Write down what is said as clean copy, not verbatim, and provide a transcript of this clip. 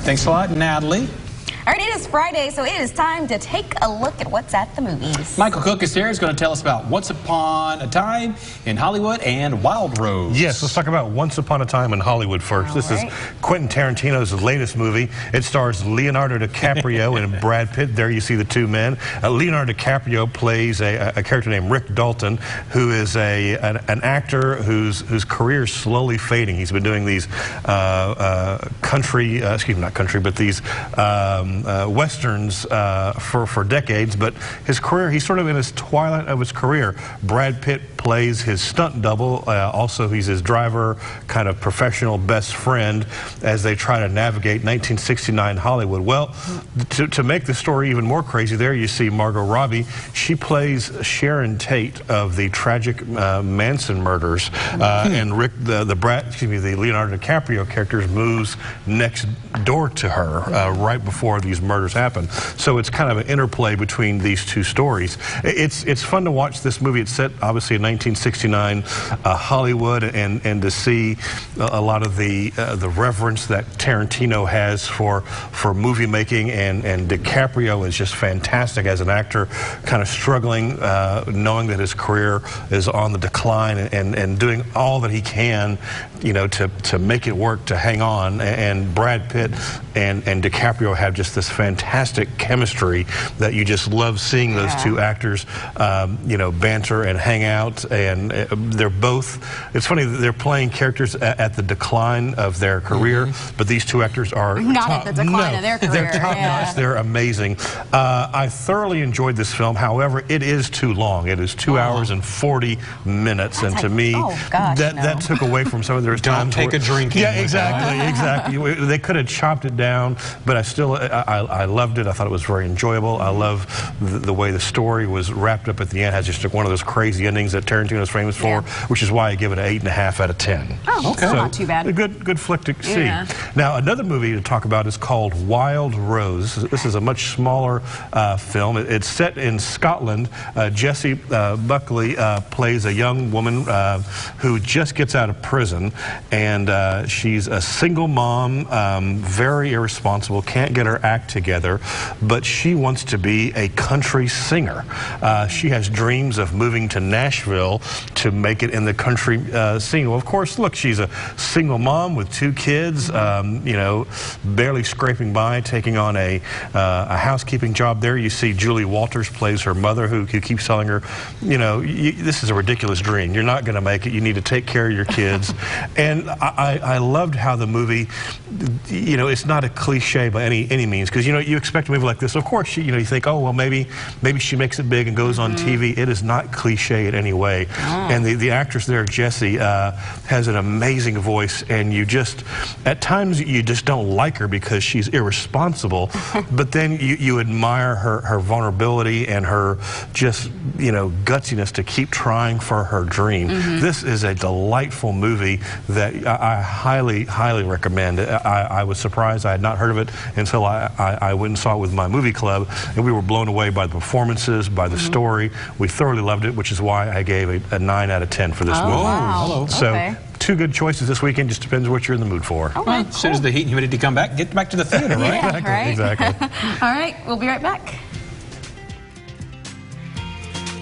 Thanks a lot, Natalie. All right, it is Friday, so it is time to take a look at what's at the movies. Michael Cook is here. He's going to tell us about Once Upon a Time in Hollywood and Wild Rose. Yes, let's talk about Once Upon a Time in Hollywood first. This is Quentin Tarantino's latest movie. It stars Leonardo DiCaprio and Brad Pitt. There you see the two men. Leonardo DiCaprio plays a character named Rick Dalton, who is an actor whose career is slowly fading. He's been doing these these westerns for decades, but his career, he's sort of in his twilight of his career. Brad Pitt plays his stunt double. Also, he's his driver, kind of professional best friend as they try to navigate 1969 Hollywood. Well, to make the story even more crazy, there you see Margot Robbie. She plays Sharon Tate of the tragic Manson murders, and Rick, the Leonardo DiCaprio character moves next door to her right before these murders happen. So it's kind of an interplay between these two stories. It's fun to watch this movie. It's set obviously in 1969 Hollywood, and to see a lot of the reverence that Tarantino has for movie making, and DiCaprio is just fantastic as an actor, kind of struggling, knowing that his career is on the decline, and doing all that he can, you know, to make it work, to hang on. And Brad Pitt and DiCaprio have just this fantastic chemistry that you just love seeing those two actors, you know, banter and hang out. And they're both, it's funny, they're playing characters at the decline of their career, but these two actors are not at the decline of their career. They're top-notch. They're amazing. I thoroughly enjoyed this film. However, it is too long. It is 2 hours and 40 minutes, and to me, that took away from some of their time. Don't take a drink. Yeah, exactly. They could have chopped it down, but I loved it. I thought it was very enjoyable. I love the way the story was wrapped up at the end. It has just one of those crazy endings that Tarantino's famous for, which is why I give it an 8.5 out of 10. Oh, okay. So not too bad. A good flick to see. Now, another movie to talk about is called Wild Rose. This is a much smaller film. It's set in Scotland. Jessie Buckley plays a young woman who just gets out of prison, and she's a single mom, very irresponsible, can't get her act together, but she wants to be a country singer. She has dreams of moving to Nashville to make it in the country scene. Well, of course, look, she's a single mom with 2 kids, you know, barely scraping by, taking on a housekeeping job. There you see Julie Walters plays her mother, who keeps telling her, you know, this is a ridiculous dream. You're not going to make it. You need to take care of your kids. And I loved how the movie, you know, it's not a cliche by any means, because, you know, you expect a movie like this. Of course, you know, you think, oh, well, maybe she makes it big and goes on TV. It is not cliche in any way. And the actress there, Jessie, has an amazing voice, and you just, at times, you just don't like her because she's irresponsible, but then you admire her vulnerability and her just, you know, gutsiness to keep trying for her dream. This is a delightful movie that I highly recommend. I was surprised. I had not heard of it until I went and saw it with my movie club, and we were blown away by the performances, by the story. We thoroughly loved it, which is why I gave it a 9 out of 10 for this movie. Wow. So, 2 good choices this weekend. Just depends what you're in the mood for. As soon as the heat and humidity come back, get back to the theater, right? Exactly. All right, we'll be right back.